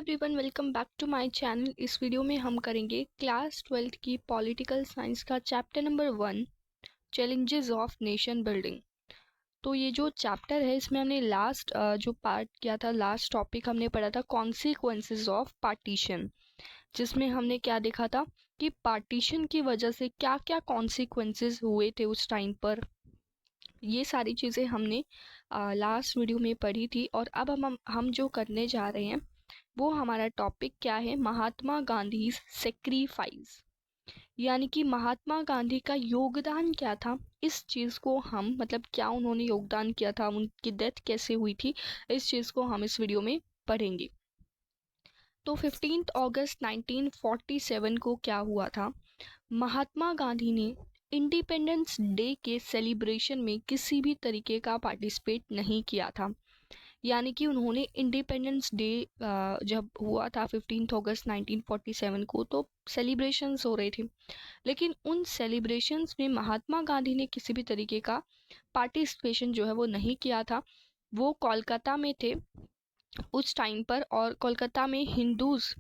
Everyone, welcome back to my channel. इस video में हम करेंगे क्लास 12th की पॉलिटिकल साइंस का chapter number 1, challenges of nation building. तो ये जो चैप्टर है इसमें हमने लास्ट जो पार्ट किया था, लास्ट टॉपिक हमने पढ़ा था कॉन्सिक्वेंसेस ऑफ पार्टीशन, जिसमें हमने क्या देखा था कि पार्टीशन की वजह से क्या क्या कॉन्सिक्वेंसेस हुए थे उस टाइम पर। ये सारी चीज़ें हमने लास्ट वीडियो में पढ़ी थी। और अब हम जो करने जा रहे हैं वो हमारा टॉपिक क्या है, महात्मा गांधी सेक्रीफाइस, यानी कि महात्मा गांधी का योगदान क्या था। इस चीज़ को हम मतलब क्या उन्होंने योगदान किया था, उनकी डेथ कैसे हुई थी, इस चीज़ को हम इस वीडियो में पढ़ेंगे। तो 15 अगस्त 1947 को क्या हुआ था, महात्मा गांधी ने इंडिपेंडेंस डे के सेलिब्रेशन में किसी भी तरीके का पार्टिसिपेट नहीं किया था। यानी कि उन्होंने इंडिपेंडेंस डे जब हुआ था 15 अगस्त 1947 को, तो सेलिब्रेशंस हो रहे थे, लेकिन उन सेलिब्रेशंस में महात्मा गांधी ने किसी भी तरीके का पार्टिसिपेशन जो है वो नहीं किया था। वो कोलकाता में थे उस टाइम पर, और कोलकाता में हिंदूज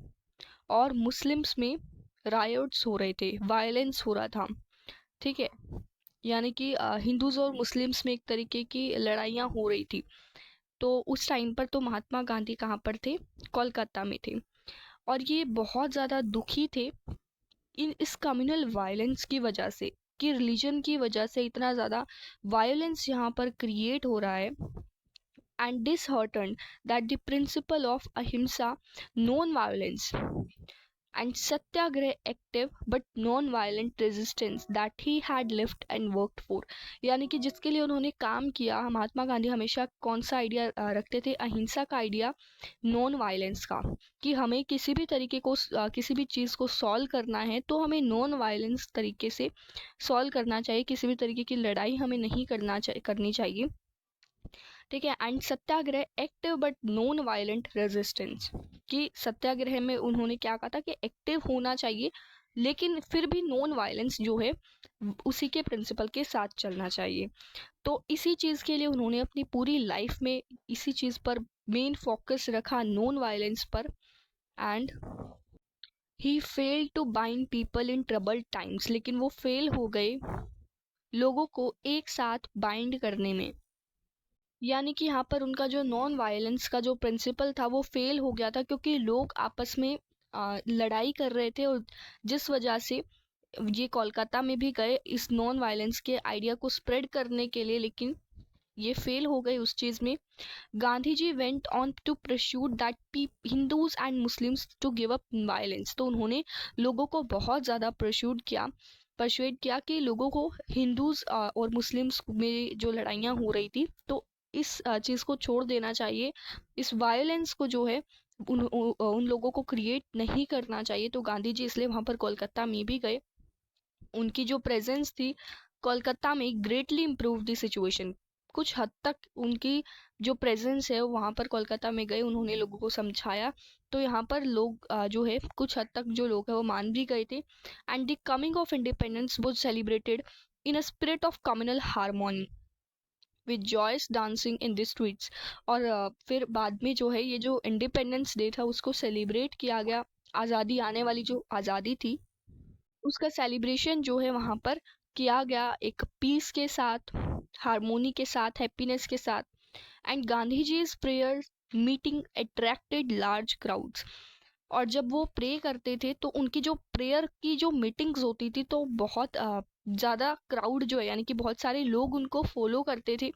और मुस्लिम्स में रायोट्स हो रहे थे, वायलेंस हो रहा था। ठीक है, यानी कि हिंदूज और मुस्लिम्स में एक तरीके की लड़ाइयाँ हो रही थी। तो उस टाइम पर तो महात्मा गांधी कहाँ पर थे, कोलकाता में थे, और ये बहुत ज़्यादा दुखी थे इस कम्युनल वायलेंस की वजह से, कि रिलीजन की वजह से इतना ज़्यादा वायलेंस यहाँ पर क्रिएट हो रहा है। And disheartened that the principle of ahimsa, non-violence, and satyagrah active but non-violent resistance that he had lived and worked for, यानी कि जिसके लिए उन्होंने काम किया। महात्मा गांधी हमेशा कौन सा आइडिया रखते थे, अहिंसा का आइडिया, नॉन वायलेंस का, कि हमें किसी भी तरीके को किसी भी चीज़ को सॉल्व करना है तो हमें नॉन वायलेंस तरीके से सॉल्व करना चाहिए, किसी भी तरीके की लड़ाई हमें नहीं करनी चाहिए। ठीक है। And Satyagraha active but non violent resistance, कि सत्याग्रह में उन्होंने क्या कहा था कि एक्टिव होना चाहिए लेकिन फिर भी नॉन वायलेंस जो है उसी के प्रिंसिपल के साथ चलना चाहिए। तो इसी चीज़ के लिए उन्होंने अपनी पूरी लाइफ में इसी चीज़ पर मेन फोकस रखा, नॉन वायलेंस पर। And he failed to bind people in troubled times, लेकिन वो फेल हो गए लोगों को एक साथ बाइंड करने में। यानी कि यहाँ पर उनका जो नॉन वायलेंस का जो प्रिंसिपल था वो फेल हो गया था, क्योंकि लोग आपस में लड़ाई कर रहे थे, और जिस वजह से ये कोलकाता में भी गए इस नॉन वायलेंस के आइडिया को स्प्रेड करने के लिए, लेकिन ये फेल हो गए उस चीज़ में। Gandhi ji went on to pursuit that Hindus and Muslims to give up violence, तो उन्होंने लोगों को बहुत ज़्यादा परस्यूड किया कि लोगों को हिंदूज और मुस्लिम्स में जो लड़ाइयाँ हो रही थी तो इस चीज़ को छोड़ देना चाहिए, इस वायलेंस को जो है उन लोगों को क्रिएट नहीं करना चाहिए। तो गांधी जी इसलिए वहाँ पर कोलकाता में भी गए। उनकी जो प्रेजेंस थी कोलकाता में ग्रेटली इम्प्रूव द सिचुएशन। कुछ हद तक उनकी जो प्रेजेंस है वहाँ पर कोलकाता में गए, उन्होंने लोगों को समझाया, तो यहाँ पर लोग जो है कुछ हद तक जो लोग हैं वो मान भी गए थे। And the coming of independence was celebrated in a spirit of communal harmony with joyous dancing in the streets. और फिर बाद में जो है ये जो इंडिपेंडेंस डे था उसको सेलिब्रेट किया गया, आज़ादी आने वाली जो आज़ादी थी उसका सेलिब्रेशन जो है वहाँ पर किया गया, एक पीस के साथ, हारमोनी के साथ, हैप्पीनेस के साथ। And Gandhi ji is prayer meeting attracted large crowds, और जब वो प्रे करते थे तो उनकी जो प्रेयर की जो मीटिंग्स होती थी तो बहुत ज़्यादा क्राउड जो है, यानी कि बहुत सारे लोग उनको फॉलो करते थे।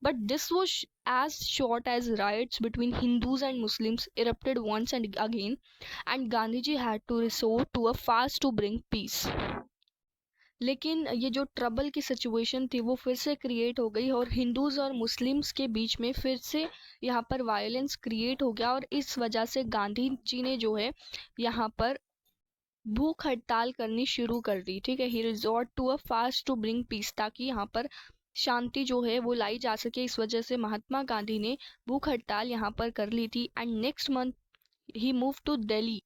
But this was as short as riots between Hindus and Muslims erupted once and again, and Gandhiji had to resort to a fast to bring peace. लेकिन ये जो ट्रबल की सिचुएशन थी वो फिर से क्रिएट हो गई, और हिंदूज और मुस्लिम्स के बीच में फिर से यहाँ पर वायलेंस क्रिएट हो गया, और इस वजह से गांधी जी ने जो है यहाँ पर भूख हड़ताल करनी शुरू कर दी। ठीक है, he resort to a fast to bring peace, ताकि यहाँ पर शांति जो है वो लाई जा सके। इस वजह से महात्मा गांधी ने भूख हड़ताल यहाँ पर कर ली थी। And next month he move to Delhi,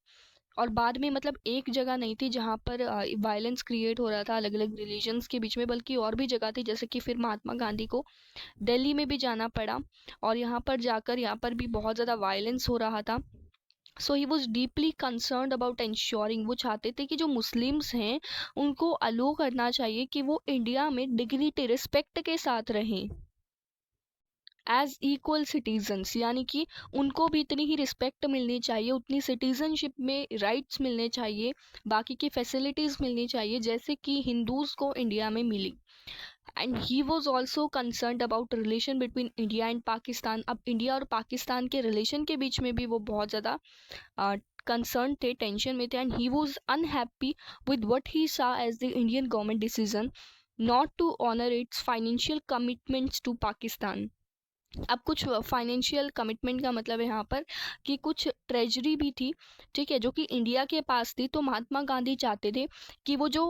और बाद में मतलब एक जगह नहीं थी जहाँ पर वायलेंस क्रिएट हो रहा था अलग अलग रिलीजन्स के बीच में, बल्कि और भी जगह थी, जैसे कि फिर महात्मा गांधी को दिल्ली में भी जाना पड़ा, और यहाँ पर जाकर यहाँ पर भी बहुत ज़्यादा वायलेंस हो रहा था। So he was deeply concerned about ensuring, वो चाहते थे कि जो मुस्लिम्स हैं उनको अलो करना चाहिए कि वो इंडिया में डिग्निटी रिस्पेक्ट के साथ रहें एज इक्वल सिटीजन्स, यानी कि उनको भी इतनी ही रिस्पेक्ट मिलनी चाहिए, उतनी सिटीजनशिप में राइट्स मिलने चाहिए, बाकी की फैसिलिटीज़ मिलनी चाहिए जैसे कि हिंदूज़ को इंडिया में मिली। And he was also concerned about relation between India and Pakistan. अब इंडिया और पाकिस्तान के रिलेशन के बीच में भी वो बहुत ज़्यादा कंसर्न थे, टेंशन में थे। And he was unhappy with what he saw as the Indian government decision not to honour its financial commitments to Pakistan. अब कुछ फाइनेंशियल कमिटमेंट का मतलब है यहाँ पर कि कुछ ट्रेजरी भी थी, ठीक है, जो कि इंडिया के पास थी। तो महात्मा गांधी चाहते थे कि वो जो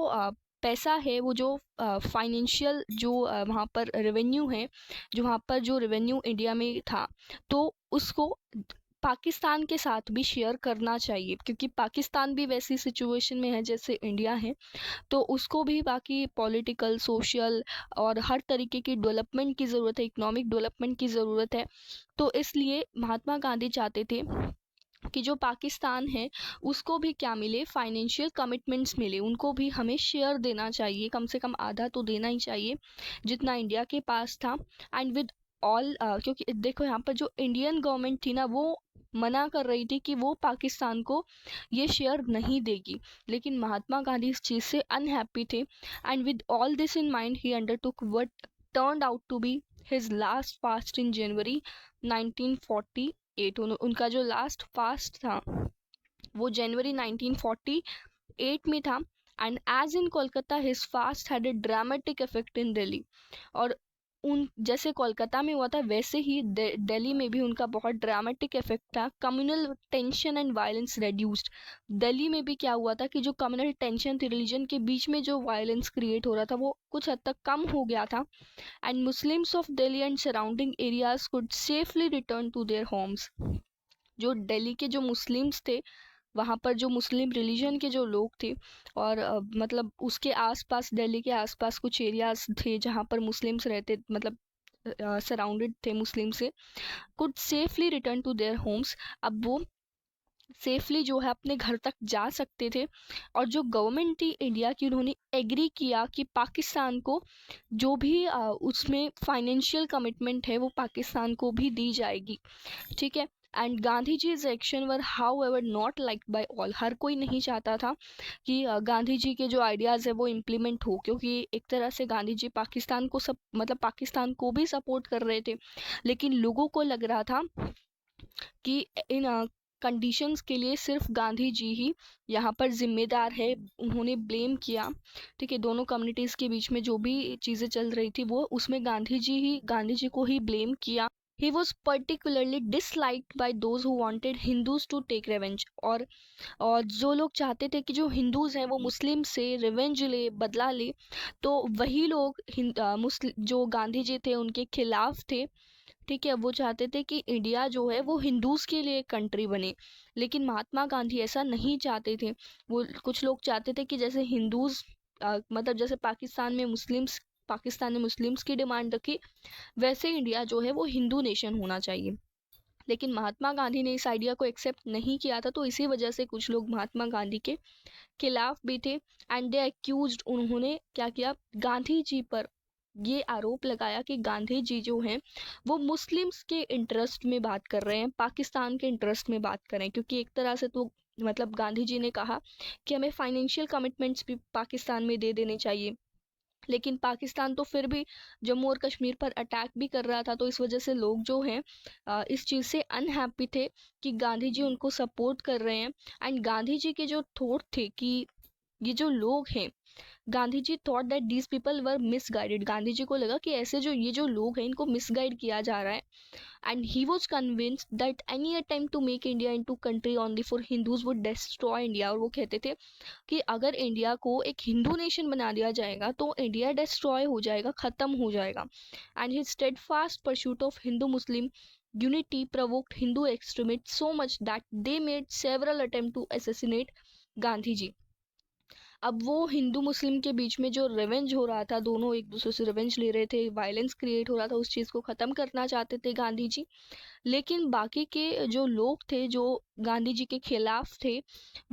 पैसा है, वो जो फाइनेंशियल जो वहाँ पर रेवेन्यू है, जो वहाँ पर जो रेवेन्यू इंडिया में था, तो उसको पाकिस्तान के साथ भी शेयर करना चाहिए, क्योंकि पाकिस्तान भी वैसी सिचुएशन में है जैसे इंडिया है। तो उसको भी बाकी पॉलिटिकल, सोशल और हर तरीके की डेवलपमेंट की ज़रूरत है, इकोनॉमिक डेवलपमेंट की ज़रूरत है। तो इसलिए महात्मा गांधी चाहते थे कि जो पाकिस्तान है उसको भी क्या मिले, फाइनेंशियल कमिटमेंट्स मिले, उनको भी हमें शेयर देना चाहिए, कम से कम आधा तो देना ही चाहिए जितना इंडिया के पास था। एंड विद ऑल, क्योंकि देखो यहाँ पर जो इंडियन गवर्नमेंट थी ना, वो मना कर रही थी कि वो पाकिस्तान को ये शेयर नहीं देगी, लेकिन महात्मा गांधी इस चीज़ से अनहैप्पी थे। And with all this in mind he undertook what turned out to be his last fast in January 1948। उनका जो लास्ट फास्ट था वो जनवरी 1948 में था। And as in Kolkata his fast had a dramatic effect in Delhi. और उन जैसे कोलकाता में हुआ था वैसे ही दिल्ली में भी उनका बहुत ड्रामेटिक इफेक्ट था। Communal tension and violence reduced. Delhi में भी क्या हुआ था कि जो कम्युनल टेंशन थी, रिलीजन के बीच में जो वायलेंस क्रिएट हो रहा था, वो कुछ हद तक कम हो गया था। And Muslims of Delhi and surrounding areas could safely return to their homes. जो दिल्ली के जो मुस्लिम्स थे, वहाँ पर जो मुस्लिम रिलीजन के जो लोग थे, और मतलब उसके आसपास, दिल्ली के आसपास कुछ एरियाज थे जहाँ पर मुस्लिम्स रहते, मतलब सराउंडेड थे मुस्लिम से, could safely return to their homes. अब वो सेफली जो है अपने घर तक जा सकते थे। और जो गवर्नमेंट थी इंडिया की, उन्होंने एग्री किया कि पाकिस्तान को जो भी उसमें फाइनेंशियल कमिटमेंट है वो पाकिस्तान को भी दी जाएगी, ठीक है। And Gandhi ji is action were however not liked by all. हर कोई नहीं चाहता था कि गांधी जी के जो आइडियाज़ है वो इम्प्लीमेंट हो, क्योंकि एक तरह से गांधी जी पाकिस्तान को सब, मतलब पाकिस्तान को भी सपोर्ट कर रहे थे, लेकिन लोगों को लग रहा था कि इन कंडीशंस के लिए सिर्फ गांधी जी ही यहाँ पर जिम्मेदार है। उन्होंने ब्लेम किया, ठीक है, दोनों कम्युनिटीज़ के बीच में जो भी चीज़ें चल रही थी वो उसमें गांधी जी को ही ब्लेम किया। He was particularly disliked by those who wanted Hindus to take revenge. और जो लोग चाहते थे कि जो हिंदूज़ हैं वो मुस्लिम से रिवेंज ले, बदला ले, तो वही लोग मुस्लिम जो गांधी जी थे उनके खिलाफ थे, ठीक है। वो चाहते थे कि इंडिया जो है वो हिंदूज के लिए कंट्री बने, लेकिन महात्मा गांधी ऐसा नहीं चाहते थे। वो कुछ लोग चाहते थे कि जैसे हिंदूज, मतलब जैसे पाकिस्तान ने मुस्लिम्स की डिमांड रखी, वैसे इंडिया जो है वो हिंदू नेशन होना चाहिए। लेकिन महात्मा गांधी ने इस आइडिया को एक्सेप्ट नहीं किया था, तो इसी वजह से कुछ लोग महात्मा गांधी के खिलाफ भी थे। एंड दे अक्यूज्ड, उन्होंने क्या किया, गांधी जी पर ये आरोप लगाया कि गांधी जी जो हैं वो मुस्लिम्स के इंटरेस्ट में बात कर रहे हैं, पाकिस्तान के इंटरेस्ट में बात कर रहे हैं। क्योंकि एक तरह से तो मतलब गांधी जी ने कहा कि हमें फाइनेंशियल कमिटमेंट्स भी पाकिस्तान में दे देने चाहिए, लेकिन पाकिस्तान तो फिर भी जम्मू और कश्मीर पर अटैक भी कर रहा था। तो इस वजह से लोग जो हैं इस चीज़ से अनहैप्पी थे कि गांधी जी उनको सपोर्ट कर रहे हैं। एंड गांधी जी के जो थॉट थे कि ये जो लोग हैं, Gandhi ji thought that these people were misguided. Gandhi ji को लगा कि ऐसे जो ये जो लोग हैं इनको मिसगाइड किया जा रहा है। And he was convinced that any attempt to make India into country only for Hindus would destroy India. और वो कहते थे कि अगर इंडिया को एक हिंदू नेशन बना दिया जाएगा तो इंडिया डिस्ट्रॉय हो जाएगा, ख़त्म हो जाएगा। And his steadfast pursuit of Hindu Muslim unity provoked Hindu extremists so much that they made several attempts to assassinate Gandhi ji. अब वो हिंदू मुस्लिम के बीच में जो रिवेंज हो रहा था, दोनों एक दूसरे से रिवेंज ले रहे थे, वायलेंस क्रिएट हो रहा था, उस चीज़ को ख़त्म करना चाहते थे गांधी जी। लेकिन बाकी के जो लोग थे जो गांधी जी के खिलाफ थे,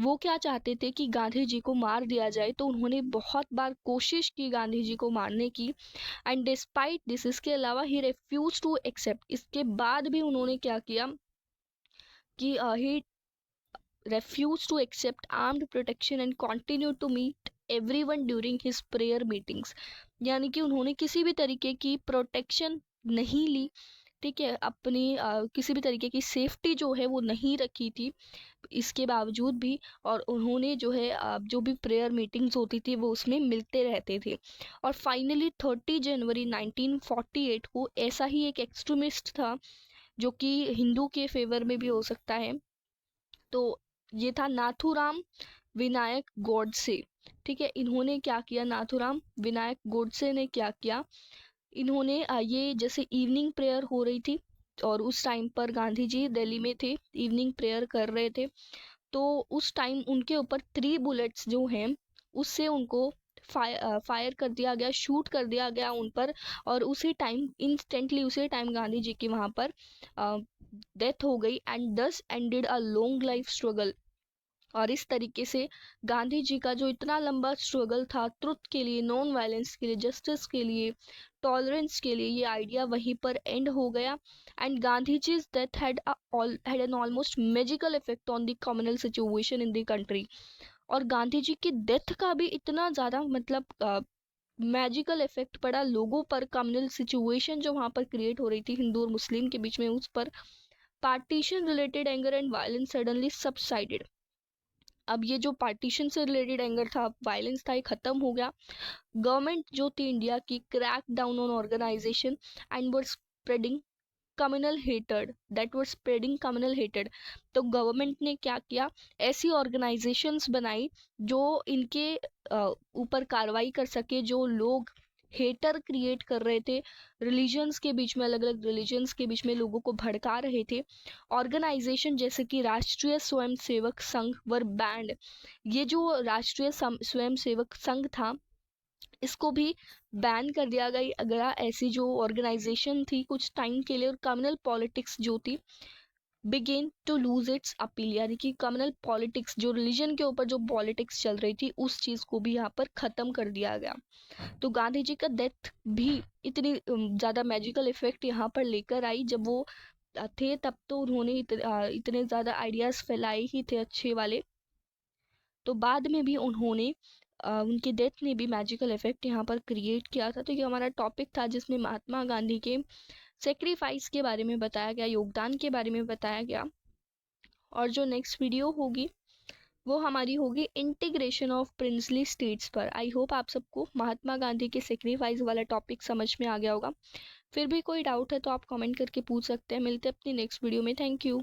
वो क्या चाहते थे कि गांधी जी को मार दिया जाए। तो उन्होंने बहुत बार कोशिश की गांधी जी को मारने की, एंड डिस्पाइट दिस, इसके अलावा ही रेफ्यूज टू एक्सेप्ट, इसके बाद भी उन्होंने क्या किया कि ही refused to accept armed protection and continued to meet everyone during his prayer meetings। यानी कि उन्होंने किसी भी तरीके की प्रोटेक्शन नहीं ली, ठीक है, अपनी किसी भी तरीके की सेफ्टी जो है वो नहीं रखी थी इसके बावजूद भी। और उन्होंने जो है जो भी प्रेयर मीटिंग्स होती थी वो उसमें मिलते रहते थे। और फाइनली 30 जनवरी 1948 को ऐसा ही एक एक्सट्रीमिस्ट था जो कि हिंदू के फेवर में भी हो सकता है, तो ये था नाथूराम विनायक गोडसे। ठीक है, इन्होंने क्या किया, नाथूराम विनायक गोडसे ने क्या किया, इन्होंने ये जैसे इवनिंग प्रेयर हो रही थी और उस टाइम पर गांधी जी दिल्ली में थे, इवनिंग प्रेयर कर रहे थे, तो उस टाइम उनके ऊपर 3 बुलेट्स जो हैं उससे उनको फायर कर दिया गया, शूट कर दिया गया उन पर। और उसी टाइम इंस्टेंटली उसी टाइम गांधी जी की वहां पर डेथ हो गई, एंड दस ended a long life struggle. और इस तरीके से गांधी जी का जो इतना लंबा स्ट्रगल था ट्रुथ के लिए, नॉन वायलेंस के लिए, जस्टिस के लिए, टॉलरेंस के लिए, ये आइडिया वहीं पर एंड हो गया। And Gandhi ji's death had an almost magical effect on the communal situation in the country। और गांधी जी की डेथ का भी इतना ज़्यादा मतलब मैजिकल इफेक्ट पड़ा लोगों पर, कम्युनल सिचुएशन जो वहां पर क्रिएट हो रही थी हिंदू और मुस्लिम के बीच में, उस पर partition related anger and violence suddenly subsided. अब ये जो पार्टीशन से रिलेटेड एंगर था, वायलेंस था, ये खत्म हो गया। गवर्नमेंट जो थी इंडिया की crack down on organisation and were spreading communal hated, that were spreading communal hated. तो गवर्नमेंट ने क्या किया, ऐसी ऑर्गेनाइजेशंस बनाई जो इनके ऊपर कार्रवाई कर सके, जो लोग हेटर क्रिएट कर रहे थे रिलीजन्स के बीच में, अलग अलग रिलीजन्स के बीच में लोगों को भड़का रहे थे। ऑर्गेनाइजेशन जैसे कि राष्ट्रीय स्वयंसेवक संघ वर बैंड। ये जो राष्ट्रीय स्वयंसेवक संघ था इसको भी बैन कर दिया गया। ऐसी जो ऑर्गेनाइजेशन थी कुछ टाइम के लिए। और कम्युनल पॉलिटिक्स जो थी began to lose its appeal, यानी कि कम्युनल पॉलिटिक्स जो रिलीजन के ऊपर जो पॉलिटिक्स चल रही थी उस चीज को भी यहाँ पर खत्म कर दिया गया। तो गांधी जी का डेथ भी इतनी ज्यादा मैजिकल इफेक्ट यहाँ पर लेकर आई। जब वो थे तब तो उन्होंने इतने ज्यादा आइडियाज फैलाए ही थे अच्छे वाले, तो बाद में भी उन्होंने उनकी डेथ ने भी मैजिकल इफेक्ट यहाँ पर क्रिएट किया था। तो ये हमारा टॉपिक था जिसमें महात्मा गांधी के सेक्रीफाइस के बारे में बताया गया, योगदान के बारे में बताया गया। और जो नेक्स्ट वीडियो होगी वो हमारी होगी इंटीग्रेशन ऑफ प्रिंसली स्टेट्स पर। आई होप आप सबको महात्मा गांधी के सेक्रीफाइस वाला टॉपिक समझ में आ गया होगा। फिर भी कोई डाउट है तो आप कमेंट करके पूछ सकते हैं। मिलते हैं अपनी नेक्स्ट वीडियो में। Thank you.